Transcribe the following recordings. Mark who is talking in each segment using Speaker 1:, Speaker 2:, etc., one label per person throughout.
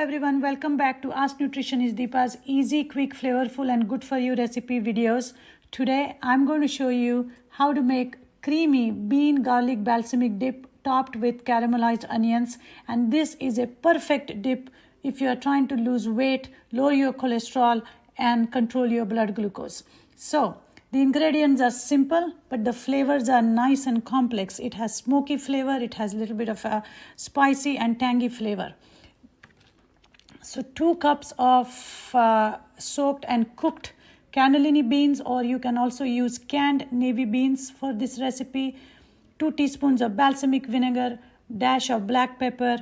Speaker 1: everyone, welcome back to Ask Nutritionist Deepa's easy, quick, flavorful and good for you recipe videos. Today I'm going to show you how to make creamy bean garlic balsamic dip topped with caramelized onions, and this is a perfect dip if you are trying to lose weight, lower your cholesterol and control your blood glucose. So the ingredients are simple, but the flavors are nice and complex. It has smoky flavor, it has a little bit of a spicy and tangy flavor. So 2 cups of soaked and cooked cannellini beans, or you can also use canned navy beans for this recipe. 2 teaspoons of balsamic vinegar, dash of black pepper,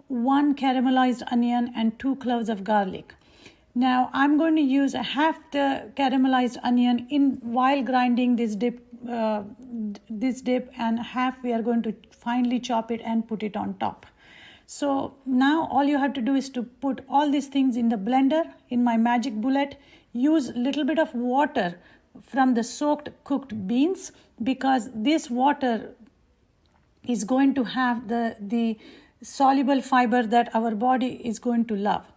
Speaker 1: 1 caramelized onion and 2 cloves of garlic. Now I'm going to use half the caramelized onion while grinding this dip, and half we are going to finely chop it and put it on top. So now all you have to do is to put all these things in the blender in my magic bullet. Use a little bit of water from the soaked cooked beans, because this water is going to have the soluble fiber that our body is going to love.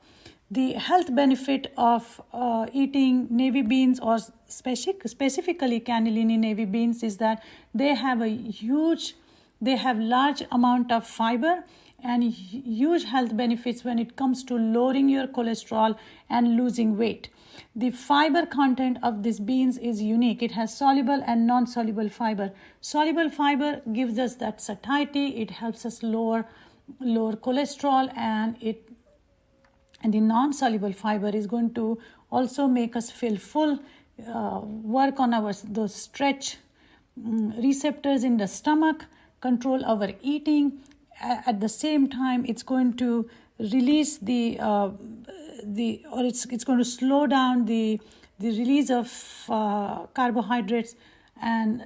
Speaker 1: The health benefit of eating navy beans, or specifically cannellini navy beans, is that they have large amount of fiber and huge health benefits when it comes to lowering your cholesterol and losing weight. The fiber content of these beans is unique. It has soluble and non-soluble fiber. Soluble fiber gives us that satiety. It helps us lower cholesterol, and the non-soluble fiber is going to also make us feel full, work on those stretch receptors in the stomach, control our eating. At the same time, it's going to release it's going to slow down the release of carbohydrates and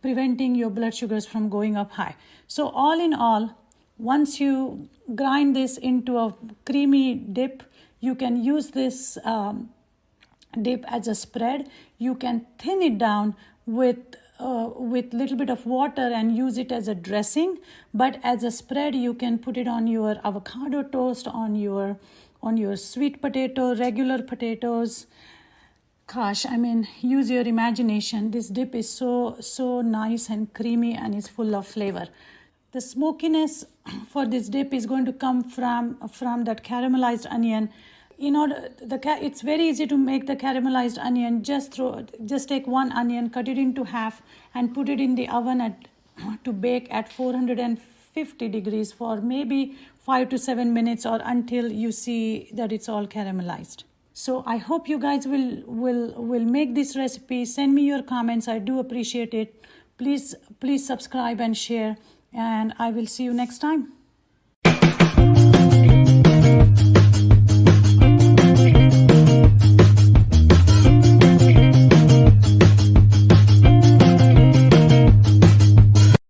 Speaker 1: preventing your blood sugars from going up high. So all in all, once you grind this into a creamy dip, you can use this dip as a spread. You can thin it down with little bit of water and use it as a dressing, but as a spread you can put it on your avocado toast, on your sweet potato, regular potatoes. Gosh, I mean, use your imagination. This dip is so nice and creamy and is full of flavor. The smokiness for this dip is going to come from that caramelized onion. It's very easy to make the caramelized onion. Just take 1 onion, cut it into half and put it in the oven to bake at 450 degrees for maybe 5 to 7 minutes, or until you see that it's all caramelized. So I hope you guys will make this recipe. Send me your comments. I do appreciate it. Please subscribe and share, and I will see you next time.